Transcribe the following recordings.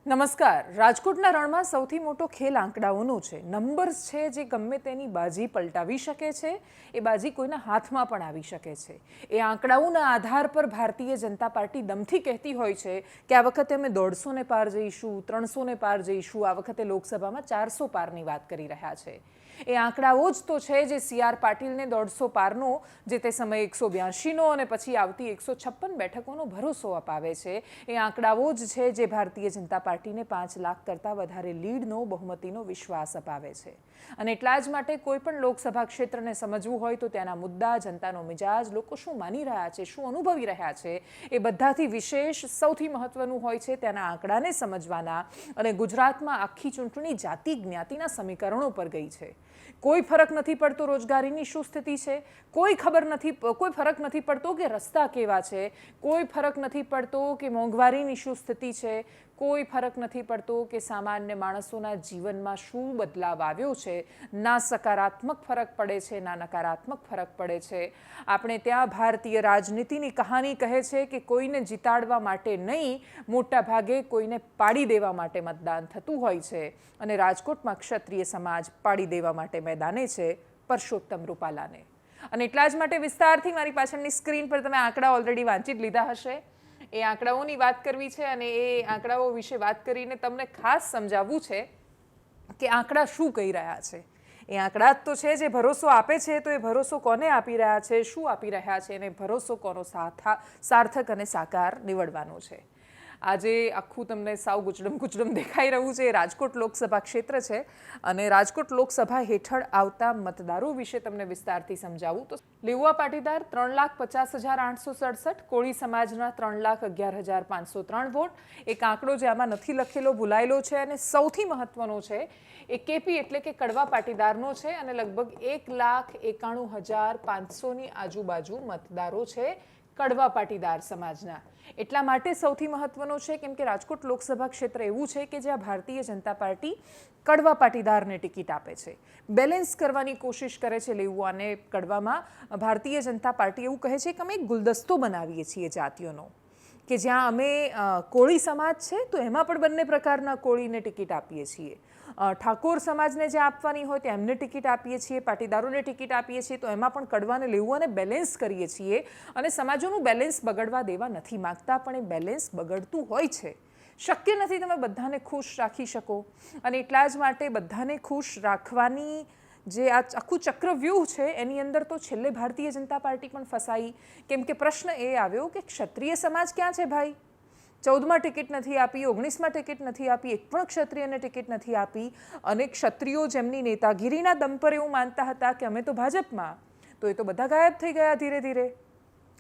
નમસ્કાર. રાજકોટના રણમાં સૌથી મોટો ખેલ આંકડાઓનો છે. નંબર્સ છે જે ગમે તેની બાજી પલટાવી શકે છે. એ બાજી કોઈના હાથમાં પણ આવી શકે છે. એ આંકડાઓના આધાર પર ભારતીય જનતા પાર્ટી દમથી કહેતી હોય છે કે આ વખતે અમે 150 પાર જઈશું, 300 પાર જઈશું. આ વખતે લોકસભામાં 400 પારની વાત કરી રહ્યા છે. એ આંકડાઓ જ તો છે જે સી.આર. પાટીલને 150 પારનો જે તે સમયે 182નો અને પછી આવતી 156 બેઠકોનો ભરોસો અપાવે છે. એ આંકડાઓ જ છે જે ભારતીય જનતા પાર્ટીને 5 લાખ કરતાં વધારે લીડનો બહુમતીનો વિશ્વાસ અપાવે છે. અને એટલા જ માટે કોઈ પણ લોકસભા ક્ષેત્રને સમજવું હોય તો ત્યાંના મુદ્દા, જનતાનો મિજાજ, લોકો શું માની રહ્યા છે, શું અનુભવી રહ્યા છે, એ બધાથી વિશેષ સૌથી મહત્વનું હોય છે ત્યાંના આંકડાને સમજવાના. અને ગુજરાતમાં આખી ચૂંટણી જાતિ જ્ઞાતિના સમીકરણો પર ગઈ છે. કોઈ ફરક નથી પડતો રોજગારીની શું સ્થિતિ છે, કોઈ ફરક નથી પડતો કે રસ્તા કેવા છે, કોઈ ફરક નથી પડતો કે મોંઘવારીની શું સ્થિતિ છે, કોઈ ફરક નથી પડતો કે સામાન્ય માણસોના જીવનમાં શું બદલાવ આવ્યો છે. ના સકારાત્મક ફરક પડે છે, ના નકારાત્મક ફરક પડે છે. આપણે ત્યાં ભારતીય રાજનીતિની કહાની કહે છે કે કોઈને જીતાડવા માટે નહીં, મોટા ભાગે કોઈને પાડી દેવા માટે મતદાન થતું હોય છે. અને રાજકોટમાં ક્ષત્રિય સમાજ પાડી દેવા માટે મેદાને છે પરસોત્તમ રૂપાલાને. અને એટલા જ માટે વિસ્તારથી મારી પાછળની સ્ક્રીન પર તમે આંકડા ઓલરેડી વાંચી જ લીધા હશે. એ આંકડાઓની વાત કરવી છે અને એ આંકડાઓ વિશે વાત કરીને તમને ખાસ સમજાવવું છે કે આંકડા શું કહી રહ્યા છે. એ આંકડા જ તો છે જે ભરોસો આપે છે. તો એ ભરોસો કોને આપી રહ્યા છે, શું આપી રહ્યા છે, અને ભરોસો કોનો સાર્થક અને સાકાર નીવડવાનો છે. આજે આખું તમને સાવ ગુચડમ દેખાઈ રહ્યું છે. રાજકોટ લોકસભા ક્ષેત્ર છે અને રાજકોટ લોકસભા હેઠળ આવતા મતદારો વિશે તમને વિસ્તારથી સમજાવું તો લેઉવા પાટીદાર 3,50,867, કોળી સમાજના 3,11,503 વોટ. એક આંકડો જે આમાં નથી લખેલો, ભૂલાયેલો છે અને સૌથી મહત્વનો છે એ કેપી એટલે કે કડવા પાટીદારનો છે અને લગભગ 1,91,500ની આજુબાજુ મતદારો છે કડવા પાટીદાર સમાજના. એટલા માટે સૌથી મહત્વનો છે કેમ કે રાજકોટ લોકસભા ક્ષેત્ર એવું છે કે જ્યાં ભારતીય જનતા પાર્ટી કડવા પાટીદારને ટિકિટ આપે છે. બેલેન્સ કરવાની કોશિશ કરે છે લેઉવા અને કડવામાં. ભારતીય જનતા પાર્ટી એવું કહે છે કે અમે એક ગુલદસ્તો બનાવીએ છીએ જાતિઓનો, કે જ્યાં અમે કોળી સમાજ છે તો એમાં પણ બંને પ્રકારના કોળીને ટિકિટ આપીએ છીએ. ઠાકોર સમાજને જે આપવાની હોય તો એમને ટિકિટ આપીએ છીએ, પાટીદારોને ટિકિટ આપીએ છીએ, તો એમાં પણ કડવાને લેઉવાને બેલેન્સ કરીએ છીએ. અને સમાજોનું બેલેન્સ બગડવા દેવા નથી માગતા, પણ એ બેલેન્સ બગડતું હોય છે. શક્ય નથી તમે બધાને ખુશ રાખી શકો. અને એટલા જ માટે બધાને ખુશ રાખવાની જે આ આખું ચક્રવ્યૂહ છે એની અંદર તો છેલ્લે ભારતીય જનતા પાર્ટી પણ ફસાઈ. કેમ કે પ્રશ્ન એ આવ્યો કે ક્ષત્રિય સમાજ ક્યાં છે ભાઈ? 14માં ટિકિટ નથી આપી, 19માં ટિકિટ નથી આપી, એક પણ ક્ષત્રિયને ટિકિટ નથી આપી. અને ક્ષત્રિયો જેમની નેતાગીરીના દમ પર એવું માનતા હતા કે અમે તો ભાજપમાં, તો એ તો બધા ગાયબ થઈ ગયા ધીરે ધીરે.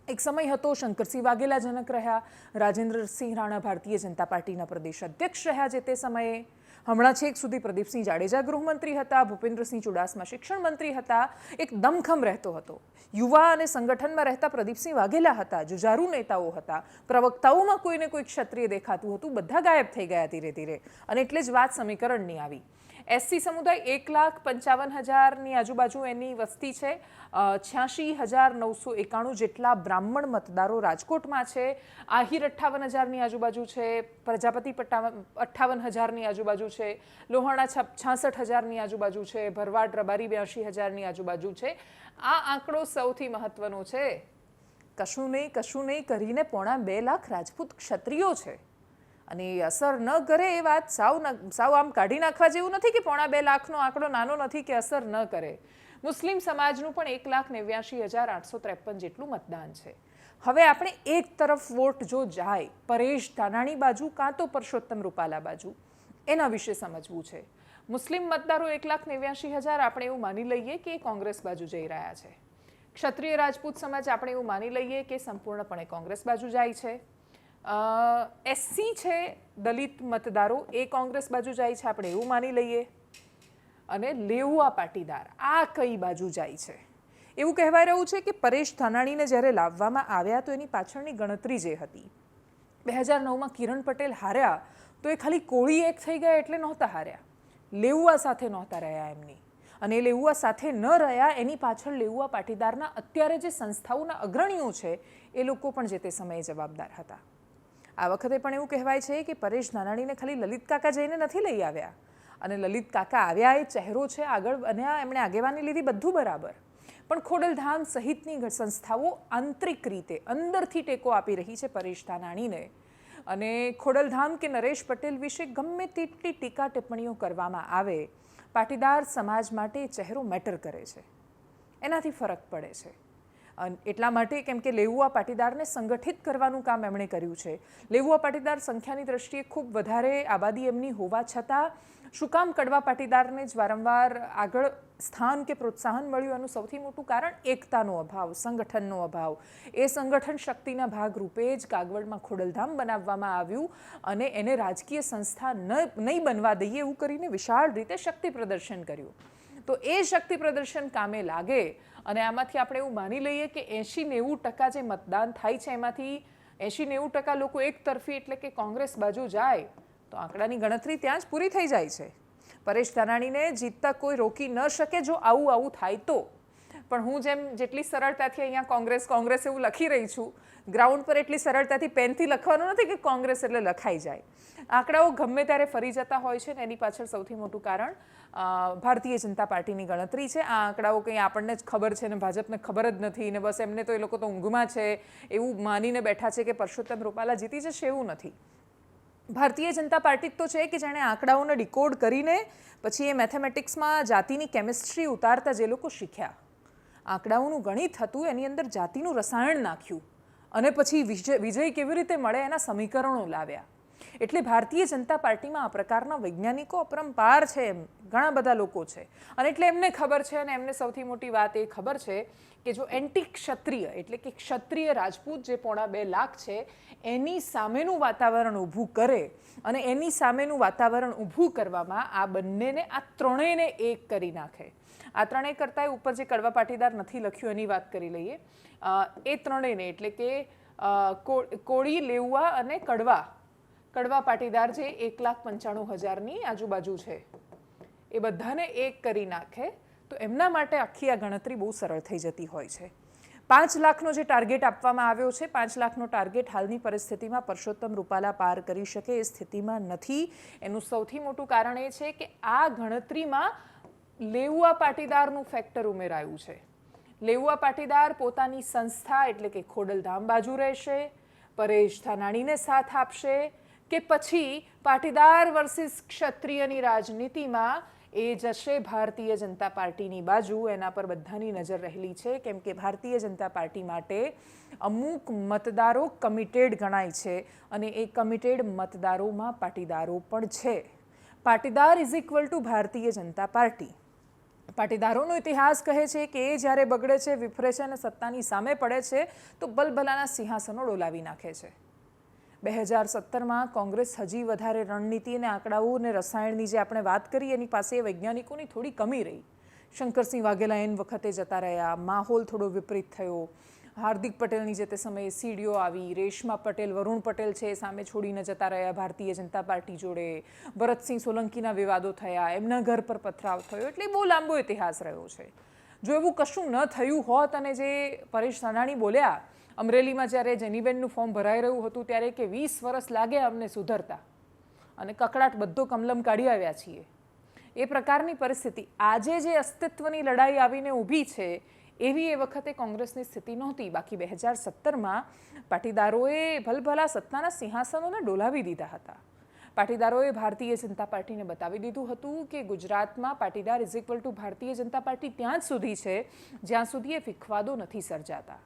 એક સમય હતો શંકરસિંહ વાઘેલા જનક રહ્યા, રાજેન્દ્રસિંહ રાણા ભારતીય જનતા પાર્ટીના પ્રદેશ અધ્યક્ષ રહ્યા જે તે સમયે. હમણાં છેક સુધી પ્રદીપસિંહ જાડેજા ગૃહમંત્રી હતા, ભૂપેન્દ્રસિંહ ચુડાસમા શિક્ષણ મંત્રી હતા. એક દમખમ રહેતો હતો. યુવા અને સંગઠનમાં રહેતા પ્રદીપસિંહ વાઘેલા હતા, જુજારુ નેતાઓ હતા, પ્રવક્તાઓમાં કોઈને કોઈ ક્ષત્રિય દેખાતું હતું. બધા ગાયબ થઈ ગયા ધીરે ધીરે. અને એટલે જ વાત સમીકરણની આવી. એસસી સમુદાય 1,55,000ની આજુબાજુ એની વસ્તી છે. 86,991 જેટલા બ્રાહ્મણ મતદારો રાજકોટમાં છે. આહિર 58,000ની આજુબાજુ છે. પ્રજાપતિ 58,000ની આજુબાજુ છે. લોહાણા 66,000ની આજુબાજુ છે. ભરવાડ રબારી 82,000ની આજુબાજુ છે. આ આંકડો સૌથી મહત્વનો છે. કશું નહીં કરીને 2.5 લાખ રાજપૂત ક્ષત્રિયો છે. અને એ અસર ન કરે એ વાત સાવ આમ કાઢી નાખવા જેવું નથી કે 2.5 લાખનો આંકડો નાનો નથી કે અસર ન કરે. મુસ્લિમ સમાજનું પણ 1,89,853 જેટલું મતદાન છે. હવે આપણે એક તરફ વોટ જો જાય પરેશ ધાનાણી બાજુ કાં તો પરસોત્તમ રૂપાલા બાજુ, એના વિશે સમજવું છે. મુસ્લિમ મતદારો 1,89,000 આપણે એવું માની લઈએ કે કોંગ્રેસ બાજુ જઈ રહ્યા છે. ક્ષત્રિય રાજપૂત સમાજ આપણે એવું માની લઈએ કે સંપૂર્ણપણે કોંગ્રેસ બાજુ જાય છે. એસસી છે દલિત મતદારો એ કોંગ્રેસ બાજુ જાય છે આપણે એવું માની લઈએ. અને લેઉવા પાટીદાર આ કઈ બાજુ જાય છે એવું કહેવાય રહ્યું છે કે પરેશ ધાનાણીને જ્યારે લાવવામાં આવ્યા તો એની પાછળની ગણતરી જે હતી, 2009માં કિરણ પટેલ હાર્યા તો એ ખાલી કોળી એક થઈ ગયા એટલે નહોતા હાર્યા, લેઉવા સાથે નહોતા રહ્યા એમની. અને એ લેઉવા સાથે ન રહ્યા એની પાછળ લેઉવા પાટીદારના અત્યારે જે સંસ્થાઓના અગ્રણીઓ છે એ લોકો પણ જે તે સમયે જવાબદાર હતા. આ વખતે પણ એવું કહેવાય છે કે પરેશ ધાનાણીને ખાલી લલિત કાકા જઈને નથી લઈ આવ્યા, અને લલિત કાકા આવ્યા એ ચહેરો છે, આગળ બન્યા, એમણે આગેવાની લીધી, બધું બરાબર, પણ ખોડલધામ સહિતની સંસ્થાઓ આંતરિક રીતે અંદરથી ટેકો આપી રહી છે પરેશ ધાનાણીને, અને ખોડલધામ કે નરેશ પટેલ વિશે ગમે તેટલી ટીકા ટિપ્પણીઓ કરવામાં આવે, પાટીદાર સમાજ માટે ચહેરો મેટર કરે છે, એનાથી ફરક પડે છે. એટલા માટે કેમ કે લેઉવા પાટીદારને સંગઠિત કરવાનું કામ એમણે કર્યું છે. લેઉવા પાટીદાર સંખ્યાની દ્રષ્ટિએ ખૂબ વધારે આબાદી એમની હોવા છતાં શું કામ કડવા પાટીદારને જ વારંવાર આગળ સ્થાન કે પ્રોત્સાહન મળ્યું? એનું સૌથી મોટું કારણ એકતાનો અભાવ, સંગઠનનો અભાવ. એ સંગઠન શક્તિના ભાગરૂપે જ કાગવડમાં ખોડલધામ બનાવવામાં આવ્યું, અને એને રાજકીય સંસ્થા નહીં બનવા દઈએ એવું કરીને વિશાળ રીતે શક્તિ પ્રદર્શન કર્યું. તો એ શક્તિ પ્રદર્શન કામે લાગે, અને આમાંથી આપણે એવું માની લઈએ કે 80-90% જે મતદાન થાય છે એમાંથી 80-90% લોકો એક તરફી એટલે કે કોંગ્રેસ બાજુ જાય, તો આંકડાની ગણતરી ત્યાં જ પૂરી થઈ જાય છે. પરેશ ધાનાણીને જીતતા કોઈ રોકી ન શકે જો આવું થાય તો. પણ હું જેટલી સરળતાથી અહીંયા કોંગ્રેસ એવું લખી રહી છું, ગ્રાઉન્ડ પર એટલી સરળતાથી પેનથી લખવાનું નથી કે કોંગ્રેસ એટલે લખાઈ જાય. આંકડાઓ ગમે ત્યારે ફરી જતા હોય છે, ને એની પાછળ સૌથી મોટું કારણ ભારતીય જનતા પાર્ટીની ગણતરી છે. આ આંકડાઓ કંઈ આપણને જ ખબર છે ને ભાજપને ખબર જ નથી, ને બસ એમને તો એ લોકો તો ઊંઘમાં છે એવું માનીને બેઠા છે કે પરસોત્તમ રૂપાલા જીતી જશે, એવું નથી. ભારતીય જનતા પાર્ટી તો છે કે જેણે આંકડાઓને ડિકોડ કરીને પછી એ મેથેમેટિક્સમાં જાતિની કેમિસ્ટ્રી ઉતારતા જે લોકો શીખ્યા, આંકડાઓનું ગણિત હતું, એની અંદર જાતિનું રસાયણ નાખ્યું, અને પછી વિજય કેવી રીતે મળે એના સમીકરણો લાવ્યા. એટલે ભારતીય જનતા પાર્ટીમાં આ પ્રકારના વૈજ્ઞાનિકો અપરંપાર છે, ઘણા બધા લોકો છે, અને એટલે એમને ખબર છે, અને એમને સૌથી મોટી વાત એ ખબર છે કે જો એન્ટી ક્ષત્રિય એટલે કે ક્ષત્રિય રાજપૂત જે 2.5 લાખ છે એની સામેનું વાતાવરણ ઊભું કરે, અને એની સામેનું વાતાવરણ ઊભું કરવામાં આ બંનેને, આ ત્રણેયને એક કરી નાખે. આ ત્રણેય કરતાં ઉપર જે કડવા પાટીદાર નથી લખ્યું એની વાત કરી લઈએ. એ ત્રણેયને એટલે કે કોળી, લેઉવા અને કડવા પાટીદાર જે 1,95,000ની આજુબાજુ છે, એ બધાને એક કરી નાખે, તો એમના માટે આખી આ ગણતરી બહુ સરળ થઈ જતી હોય છે. 5 લાખનો જે ટાર્ગેટ આપવામાં આવ્યો છે, 5 લાખનો ટાર્ગેટ હાલની પરિસ્થિતિમાં પરસોત્તમ રૂપાલા પાર કરી શકે એ સ્થિતિમાં નથી. એનું સૌથી મોટું કારણ એ છે કે આ ગણતરીમાં લેઉવા પાટીદારનું ફેક્ટર ઉમેરાયું છે. લેઉવા પાટીદાર પોતાની સંસ્થા એટલે કે ખોડલધામ બાજુ રહેશે, પરેશ ધાનાણીને સાથ આપશે, કે પછી પાટીદાર વર્સિસ ક્ષત્રિયની રાજનીતિમાં એ જશે ભારતીય જનતા પાર્ટીની બાજુ? એના પર બધાની નજર રહેલી છે, કેમ કે ભારતીય જનતા પાર્ટી માટે અમુક મતદારો કમિટેડ ગણાય છે, અને એ કમિટેડ મતદારોમાં પાટીદારો પણ છે. Patidar is equal to Bharatiya Janata party. પાટીદારોનો ઇતિહાસ કહે છે કે એ જ્યારે બગડે છે, વિફરે છે અને સત્તાની સામે પડે છે તો ભલભલાના સિંહાસનો ડોલાવી નાખે છે. 2017માં કોંગ્રેસ હજી વધારે રણનીતિ અને આંકડાઓ અને રસાયણની જે આપણે વાત કરી એની પાસે વૈજ્ઞાનિકોની થોડી કમી રહી. શંકરસિંહ વાઘેલા એન વખતે જતા રહ્યા, માહોલ થોડો વિપરીત થયો, હાર્દિક પટેલની જે તે સમયે સીડીઓ આવી, રેશમા પટેલ, વરુણ પટેલ છે સામે છોડીને જતા રહ્યા ભારતીય જનતા પાર્ટી જોડે, ભરતસિંહ સોલંકીના વિવાદો થયા, એમના ઘર પર પથરાવ થયો, એટલે બહુ લાંબો ઇતિહાસ રહ્યો છે. જો એવું કશું ન થયું હોત, અને જે પરેશ ધાનાણી બોલ્યા અમરેલીમાં જ્યારે જેનીબેનનું ફોર્મ ભરાઈ રહ્યું હતું ત્યારે કે 20 વર્ષ લાગે અમને સુધરતા, અને કકડાટ બધો કમલમ કાઢી આવ્યા છીએ, એ પ્રકારની પરિસ્થિતિ આજે જે અસ્તિત્વની લડાઈ આવીને ઊભી છે એવી એ વખતે કોંગ્રેસની સ્થિતિ નહોતી. બાકી 2017માં પાટીદારોએ ભલભલા સત્તાના સિંહાસનોને ડોલાવી દીધા હતા. પાટીદારોએ ભારતીય જનતા પાર્ટીને બતાવી દીધું હતું કે ગુજરાતમાં Patidar is equal to Bharatiya Janata party ત્યાં જ સુધી છે જ્યાં સુધી એ વિખવાદો નથી સર્જાતા.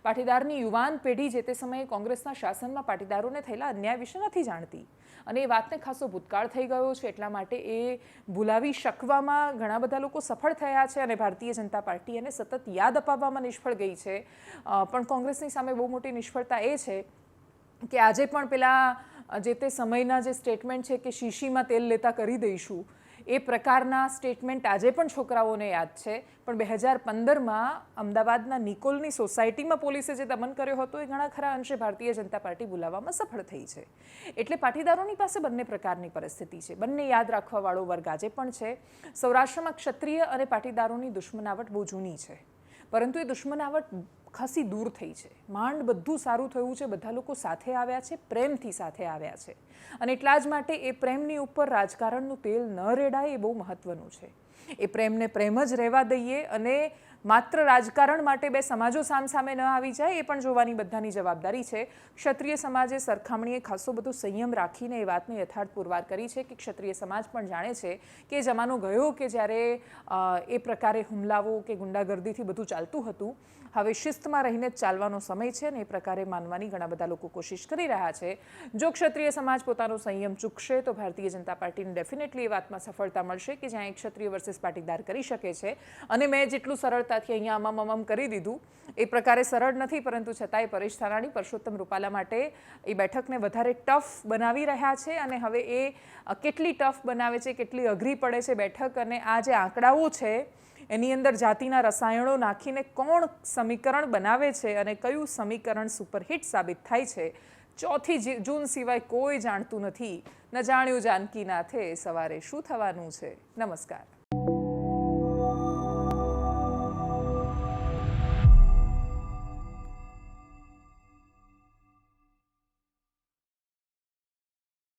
પાટીદારની યુવાન પેઢી જે તે સમયે કોંગ્રેસના શાસનમાં પાટીદારોને થયેલા અન્યાય વિશે નથી જાણતી, અને એ વાતને ખાસો ભૂતકાળ થઈ ગયો છે, એટલા માટે એ ભૂલાવી શકવામાં ઘણા બધા લોકો સફળ થયા છે, અને ભારતીય જનતા પાર્ટી એને સતત યાદ અપાવવામાં નિષ્ફળ ગઈ છે. પણ કોંગ્રેસની સામે બહુ મોટી નિષ્ફળતા એ છે કે આજે પણ પેલા જે તે સમયના જે સ્ટેટમેન્ટ છે કે શીશીમાં તેલ લેતા કરી દઈશું, એ પ્રકારના સ્ટેટમેન્ટ આજે પણ છોકરાઓને યાદ છે. પણ 2015માં અમદાવાદના નિકોલની સોસાયટીમાં પોલીસે જે દમન કર્યો હતો એ ઘણા ખરા અંશે ભારતીય જનતા પાર્ટી બોલાવવામાં સફળ થઈ છે. એટલે પાટીદારોની પાસે બંને પ્રકારની પરિસ્થિતિ છે, બંને યાદ રાખવાવાળો વર્ગ આજે પણ છે. સૌરાષ્ટ્રમાં ક્ષત્રિય અને પાટીદારોની દુશ્મનાવટ બહુ જૂની છે, પરંતુ એ દુશ્મનાવટ ખાસી દૂર થઈ છે. માંડ બધું સારું થયું છે, બધા લોકો સાથે આવ્યા છે, પ્રેમથી સાથે આવ્યા છે, અને એટલા જ માટે એ પ્રેમની ઉપર રાજકારણનું તેલ ન રેડાય એ બહુ મહત્વનું છે. એ પ્રેમને પ્રેમ જ રહેવા દઈએ અને માત્ર રાજકારણ માટે બે સમાજો સામસામે ન આવી જાય એ પણ જોવાની બધાની જવાબદારી છે. ક્ષત્રિય સમાજે સરખામણીએ ખાસો બધો સંયમ રાખીને એ વાતને યથાર્થ પુરવાર કરી છે કે ક્ષત્રિય સમાજ પણ જાણે છે કે જમાનો ગયો કે જ્યારે એ પ્રકારે હુમલાઓ કે ગુંડાગર્દીથી બધું ચાલતું હતું. હવે શિસ્તમાં રહીને જ ચાલવાનો સમય છે અને એ પ્રકારે માનવાની ઘણા બધા લોકો કોશિશ કરી રહ્યા છે. જો ક્ષત્રિય સમાજ પોતાનો સંયમ ચૂકશે તો ભારતીય જનતા પાર્ટીને ડેફિનેટલી એ વાતમાં સફળતા મળશે કે જ્યાં એક ક્ષત્રિય વર્સિસ પાટીદાર કરી શકે છે. અને મેં જેટલું સરળતાથી અહીંયા અમમ કરી દીધું એ પ્રકારે સરળ નથી, પરંતુ છતાંય પરેશ ધાનાણી પરસોત્તમ રૂપાલા માટે એ બેઠકને વધારે ટફ બનાવી રહ્યા છે. અને હવે એ કેટલી ટફ બનાવે છે, કેટલી અઘરી પડે છે બેઠક, અને આ જે આંકડાઓ છે એની અંદર જાતિના રસાયણો નાખીને કોણ સમીકરણ બનાવે છે અને કયું સમીકરણ સુપરહિટ સાબિત થાય છે, 4 જૂન સિવાય કોઈ જાણતું નથી. ન જાણ્યું જાનકી નાથે સવારે શું થવાનું છે. નમસ્કાર.